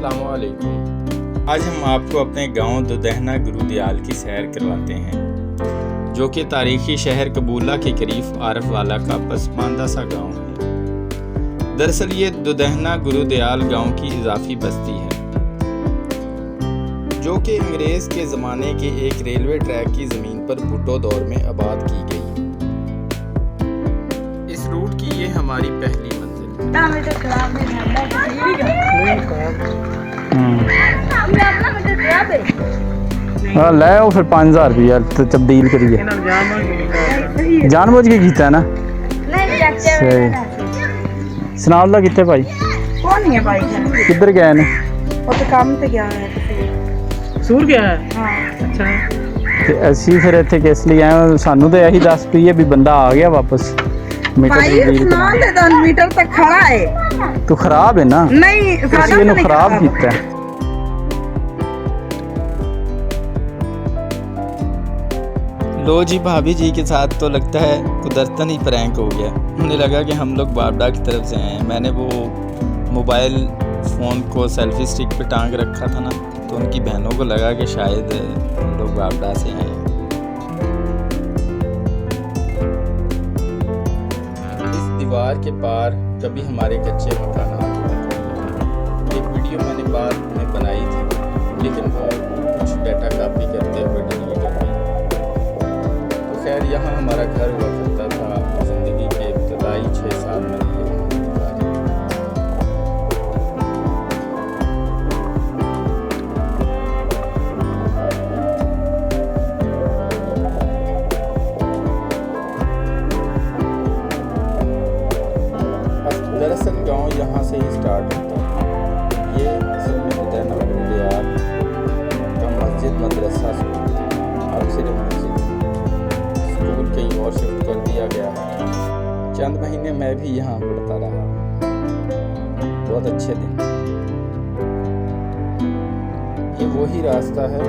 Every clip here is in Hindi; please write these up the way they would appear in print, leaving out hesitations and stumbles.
अस्सलामुअलैकुम। आज हम आपको अपने गांव दुधहना गुरुदयाल की सैर करवाते हैं, जो कि तारीखी शहर कबूला के करीब आरफवाला का पसमानदा सा गांव है। दरअसल ये दुधहना गुरुदयाल गांव की इजाफी बस्ती है, जो कि अंग्रेज़ के ज़माने के एक रेलवे ट्रैक की ज़मीन पर भुट्टो दौर में आबाद की गई। इस रूट की ये हमारी पहली मंजिल हाँ ले आओ फिर 5000 रुपया तब्दील करिए। जानबूझ के कीता है ना। सही सनाल दा कितने भाई कौन है भाई किधर गए ने? वो तो काम पे गया है। सूर गया है। हाँ अच्छा ते ਅਸੀਂ ਫਿਰ ਇੱਥੇ ਕਿਸ ਲਈ ਆਏ ਹੋ? ਸਾਨੂੰ ਤਾਂ ਇਹੀ ਦੱਸ ਪਈ ਹੈ ਵੀ ਬੰਦਾ ਆ ਗਿਆ ਵਾਪਸ मीटर भाई तब्दील स्नान कराने। दे 10 मीटर तक खड़ा है। तू खराब है ना, नहीं ਤੁਸੀਂ सादा ਇਹਨੂੰ नहीं खराब ਕੀਤਾ है। लो जी, भाभी जी के साथ तो लगता है कुदरतन ही प्रैंक हो गया। उन्हें लगा कि हम लोग बाबडा की तरफ से आए हैं। मैंने वो मोबाइल फ़ोन को सेल्फी स्टिक पे टांग रखा था ना, तो उनकी बहनों को लगा कि शायद हम लोग बाबडा से आए हैं। इस दीवार के पार कभी हमारे कच्चे मकानात हुआ करते थे। एक वीडियो मैंने बाद में बनाई थी, लेकिन वो कुछ डाटा कॉपी करते हुए डिलीट हो गई। तो खैर, यहाँ हमारा घर हुआ करता था। ज़िंदगी के इब्तदाई 6 साल में ये गुजारे। दरअसल गांव यहाँ से ही स्टार्ट होता है। ये असल में दुधहना गुरुदयाल का मस्जिद मदरसा स्कूल था। अब सिर्फ मस्जिद, स्कूल कहीं और शिफ्ट कर दिया गया है। चंद महीने मैं भी यहाँ पढ़ता रहा। बहुत अच्छे दिन। ये वही रास्ता है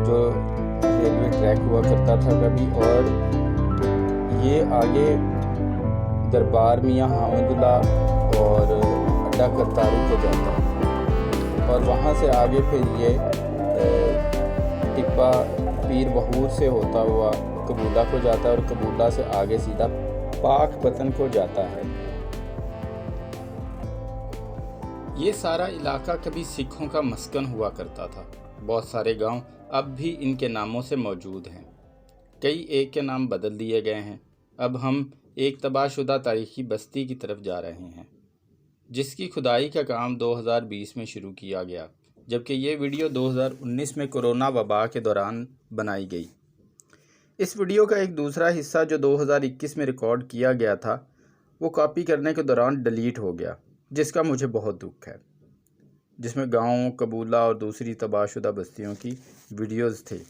जो रेलवे ट्रैक हुआ करता था कभी, और ये आगे दरबार मियाँ हामिदुल्लाह और अड्डा करतारू को जाता है, और वहाँ से आगे फिर ये टिप्पा पीर बहूर से होता हुआ कबूला को जाता है, और कबूला से आगे सीधा पाक पतन को जाता है। ये सारा इलाका कभी सिखों का मस्कन हुआ करता था। बहुत सारे गांव अब भी इनके नामों से मौजूद हैं। कई एक के नाम बदल दिए गए हैं। अब हम एक तबाहशुदा तारीखी बस्ती की तरफ जा रहे हैं, जिसकी खुदाई का काम 2020 में शुरू किया गया, जबकि ये वीडियो 2019 में कोरोना वबा के दौरान बनाई गई। इस वीडियो का एक दूसरा हिस्सा जो 2021 में रिकॉर्ड किया गया था, वो कॉपी करने के दौरान डिलीट हो गया, जिसका मुझे बहुत दुख है, जिसमें गाँव, कबूला और दूसरी तबाहशुदा बस्तियों की वीडियोज़ थे।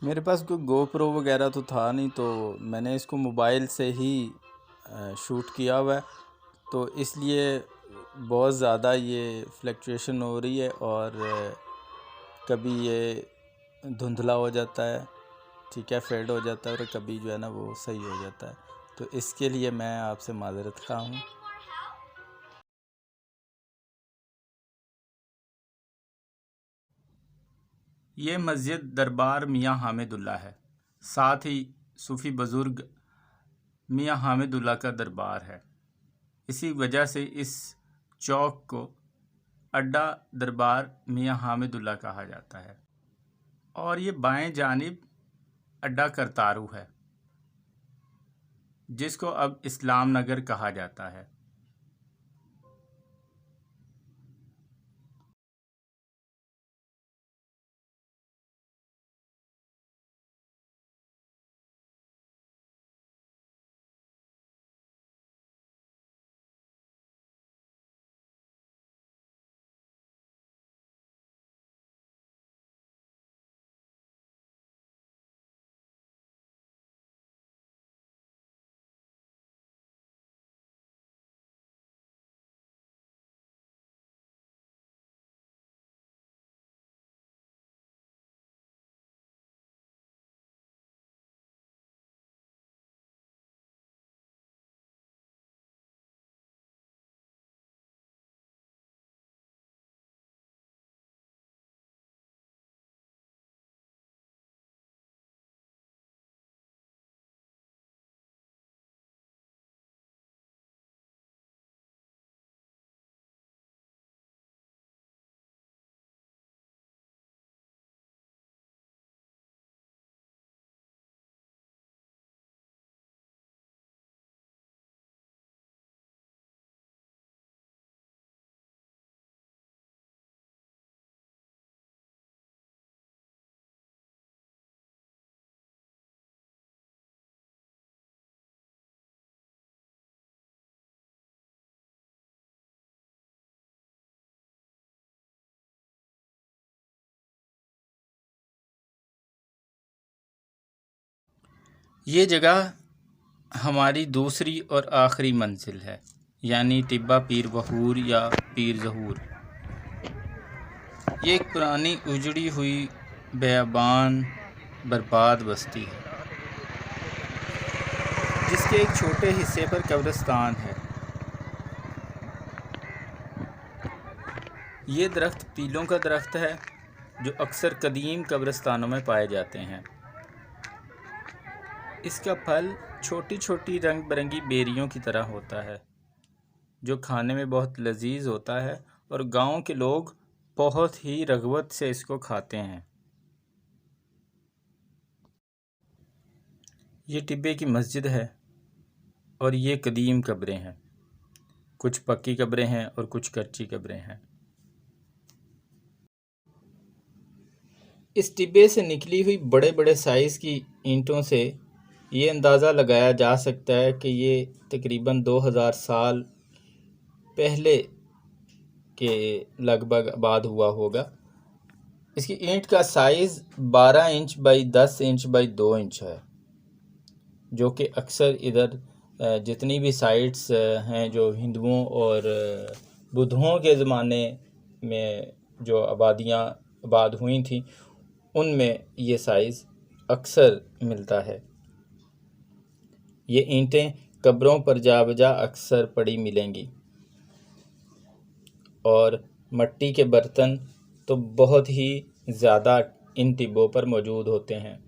मेरे पास कोई गोप्रो वगैरह तो था नहीं, तो मैंने इसको मोबाइल से ही शूट किया हुआ है, तो इसलिए बहुत ज़्यादा ये फ्लक्चुएशन हो रही है, और कभी ये धुंधला हो जाता है, ठीक है, फेड हो जाता है, और कभी जो है ना वो सही हो जाता है। तो इसके लिए मैं आपसे माज़रत खा हूँ। ये मस्जिद दरबार मियाँ हामिदुल्लाह है। साथ ही सूफ़ी बुज़ुर्ग मियाँ हामिदुल्लाह का दरबार है। इसी वजह से इस चौक को अड्डा दरबार मियाँ हामिदुल्लाह कहा जाता है। और ये बाएं जानिब अड्डा करतारू है, जिसको अब इस्लाम नगर कहा जाता है। ये जगह हमारी दूसरी और आखिरी मंजिल है, यानी टिब्बा पीर वहूर या पीर ज़हूर। ये एक पुरानी उजड़ी हुई बेअबान बर्बाद बस्ती है, जिसके एक छोटे हिस्से पर कब्रिस्तान है। ये दरख्त पीलों का दरख्त है, जो अक्सर कदीम कब्रिस्तानों में पाए जाते हैं। इसका फल छोटी छोटी रंग बिरंगी बेरियों की तरह होता है, जो खाने में बहुत लजीज होता है और गांव के लोग बहुत ही रग़बत से इसको खाते हैं। ये टिब्बे की मस्जिद है और ये कदीम कब्रें हैं। कुछ पक्की कब्रें हैं और कुछ कच्ची कब्रें हैं। इस टिब्बे से निकली हुई बड़े बड़े साइज़ की ईंटों से ये अंदाज़ा लगाया जा सकता है कि ये तकरीबन 2000 साल पहले के लगभग आबाद हुआ होगा। इसकी ईंट का size 12 inch by 10 inch by 2 inch है, जो कि अक्सर इधर जितनी भी साइट्स हैं जो हिंदुओं और बुद्धों के ज़माने में जो आबादियाँ आबाद हुई थी, उनमें ये साइज़ अक्सर मिलता है। ये ईंटें कब्रों पर जा बजा अक्सर पड़ी मिलेंगी और मट्टी के बर्तन तो बहुत ही ज़्यादा इन टिब्बों पर मौजूद होते हैं।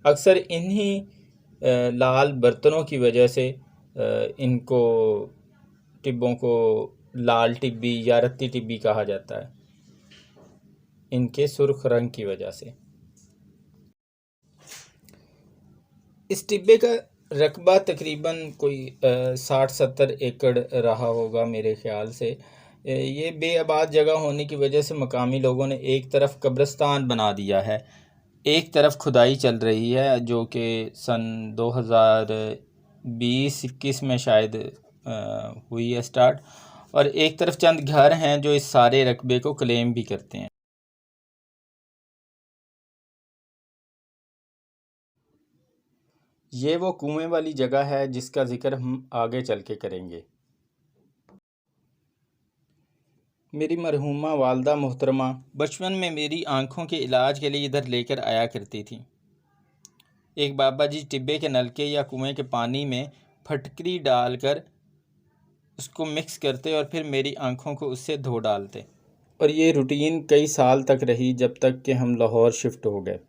अक्सर इन्हीं लाल बर्तनों की वजह से इनको टिब्बों को लाल टिब्बी या रत्ती टिब्बी कहा जाता है, इनके सुर्ख रंग की वजह से। इस टिब्बे का रकबा तकरीबन कोई 60-70 एकड़ रहा होगा मेरे ख़्याल से। ये बेआबाद जगह होने की वजह से मकामी लोगों ने एक तरफ कब्रिस्तान बना दिया है, एक तरफ खुदाई चल रही है, जो कि सन 2020-21 में शायद हुई है स्टार्ट, और एक तरफ चंद घर हैं जो इस सारे रकबे को क्लेम भी करते हैं। ये वो कुएं वाली जगह है जिसका ज़िक्र हम आगे चल के करेंगे। मेरी मरहूमा वालदा मोहतरमा बचपन में मेरी आँखों के इलाज के लिए इधर लेकर आया करती थी। एक बाबा जी टिब्बे के नलके या कुएं के पानी में फटकरी डालकर उसको मिक्स करते और फिर मेरी आँखों को उससे धो डालते, और ये रूटीन कई साल तक रही, जब तक कि हम लाहौर शिफ्ट हो गए।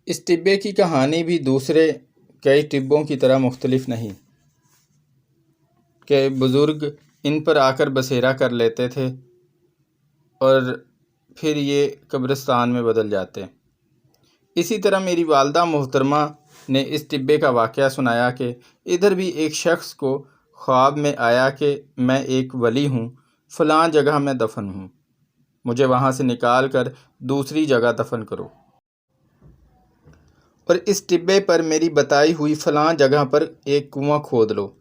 इस टिब्बे की कहानी भी दूसरे कई टिब्बों की तरह मुख्तलिफ नहीं, कि बुज़ुर्ग इन पर आकर बसेरा कर लेते थे और फिर ये कब्रिस्तान में बदल जाते। इसी तरह मेरी वालदा मोहतरमा ने इस टिब्बे का वाक़या सुनाया कि इधर भी एक शख्स को ख्वाब में आया कि मैं एक वली हूँ, फ़लाँ जगह में दफन हूँ, मुझे वहाँ से निकाल कर दूसरी जगह दफन करो, और इस टिब्बे पर मेरी बताई हुई फ़लाँ जगह पर एक कुआं खोद लो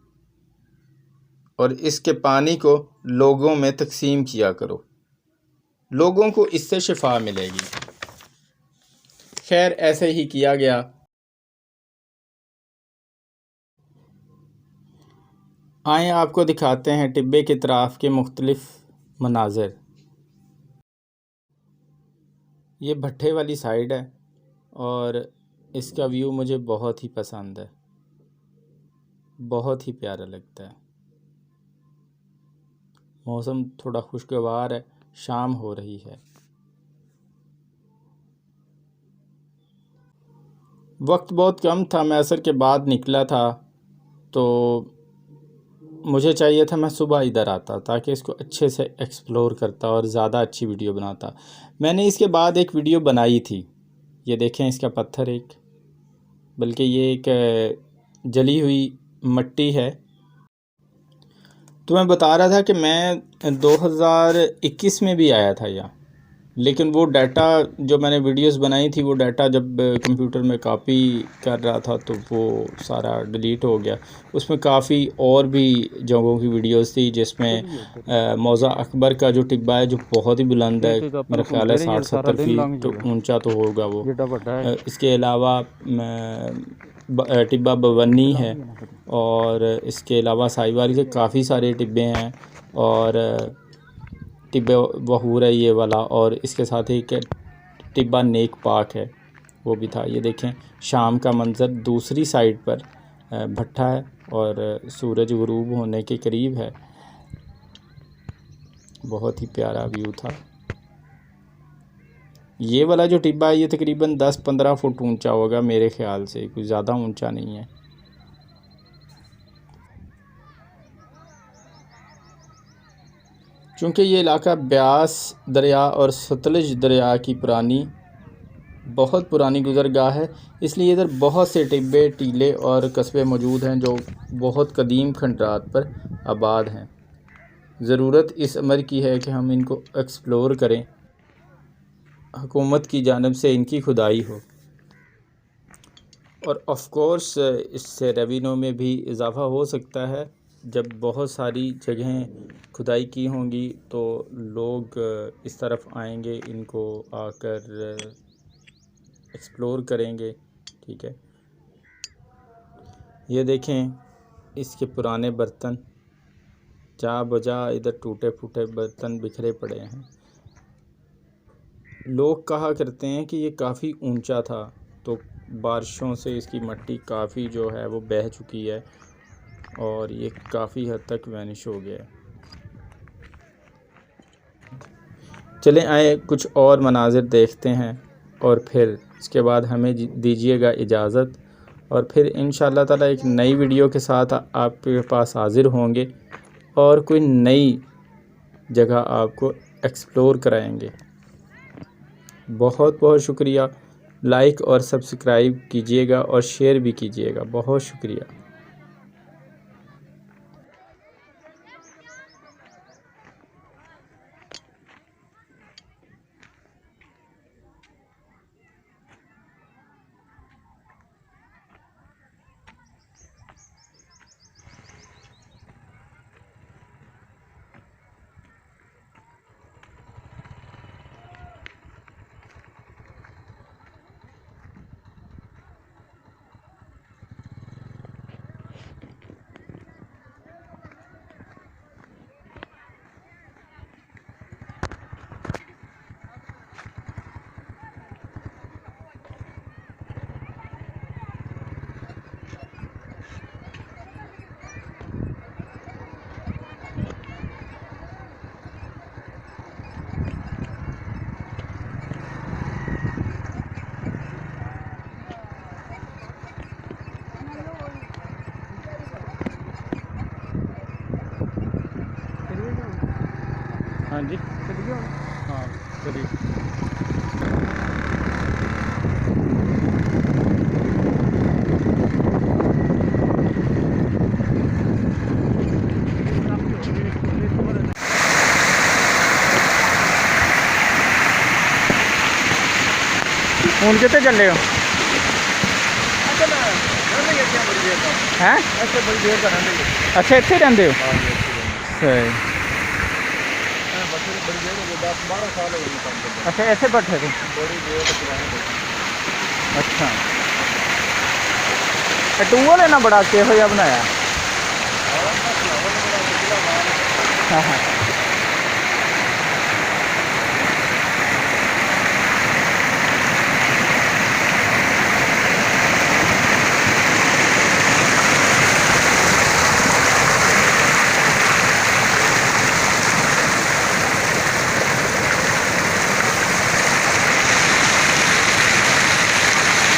और इसके पानी को लोगों में तकसीम किया करो, लोगों को इससे शिफा मिलेगी। खैर, ऐसे ही किया गया। आए आपको दिखाते हैं टिब्बे के इतराफ़ के मुख्तलिफ मनाज़र। ये भट्ठे वाली साइड है और इसका व्यू मुझे बहुत ही पसंद है, बहुत ही प्यारा लगता है। मौसम थोड़ा खुशगवार है, शाम हो रही है। वक्त बहुत कम था, मैं असर के बाद निकला था, तो मुझे चाहिए था मैं सुबह इधर आता ताकि इसको अच्छे से एक्सप्लोर करता और ज़्यादा अच्छी वीडियो बनाता। मैंने इसके बाद एक वीडियो बनाई थी, ये देखें इसका पत्थर एक, बल्कि ये एक जली हुई मट्टी है। तो मैं बता रहा था कि मैं 2021 में भी आया था यहाँ, लेकिन वो डाटा जो मैंने वीडियोस बनाई थी, वो डाटा जब कंप्यूटर में कॉपी कर रहा था तो वो सारा डिलीट हो गया। उसमें काफ़ी और भी जगहों की वीडियोस थी, जिसमें मौज़ा अकबर का जो टिब्बा है, जो बहुत ही बुलंद है, मेरा ख्याल है 60-70 फीट ऊंचा तो होगा वो। इसके अलावा टिब्बा बवन्नी है, और इसके अलावा साहिवाल के काफ़ी सारे टिब्बे हैं, और टिब्बे वहूर है ये वाला, और इसके साथ ही टिब्बा नेक पाक है, वो भी था। ये देखें शाम का मंज़र, दूसरी साइड पर भट्ठा है और सूरज गुरूब होने के करीब है। बहुत ही प्यारा व्यू था। ये वाला जो टिब्बा है ये तकरीबन 10-15 फुट ऊंचा होगा मेरे ख्याल से, कुछ ज़्यादा ऊंचा नहीं है। चूँकि ये इलाका ब्यास दरिया और सतलज दरिया की बहुत पुरानी गुज़रगाह है, इसलिए इधर बहुत से टिब्बे, टीले और कस्बे मौजूद हैं जो बहुत कदीम खंडरात पर आबाद हैं। ज़रूरत इस अमर की है कि हम इनको एक्सप्लोर करें, हुकूमत की जानिब से इनकी खुदाई हो, और ऑफ कोर्स इससे रेवेन्यू में भी इजाफ़ा हो सकता है। जब बहुत सारी जगहें खुदाई की होंगी तो लोग इस तरफ आएंगे, इनको आकर एक्सप्लोर करेंगे। ठीक है, ये देखें इसके पुराने बर्तन, जा बजा इधर टूटे फूटे बर्तन बिखरे पड़े हैं। लोग कहा करते हैं कि ये काफ़ी ऊंचा था, तो बारिशों से इसकी मिट्टी काफ़ी जो है वो बह चुकी है और ये काफ़ी हद तक वैनिश हो गया है। चलें आए कुछ और मनाजिर देखते हैं, और फिर इसके बाद हमें दीजिएगा इजाज़त, और फिर इंशाअल्लाह ताला एक नई वीडियो के साथ आपके पास हाज़िर होंगे और कोई नई जगह आपको एक्सप्लोर कराएंगे। बहुत बहुत शुक्रिया। लाइक और सब्सक्राइब कीजिएगा और शेयर भी कीजिएगा। बहुत शुक्रिया। हाँ जी, चलिए। हाँ चलिए। ਹੁਣ ਕਿੱਥੇ ਚੱਲੇ ਹੋ? हैं? अच्छा ਇੱਥੇ ਰਹਿੰਦੇ ਹੋ? सही। अच्छा ऐसे बैठे थे? अच्छा, टूअल है ना बड़ा, किहो जिहा बनाया? हाँ हाँ।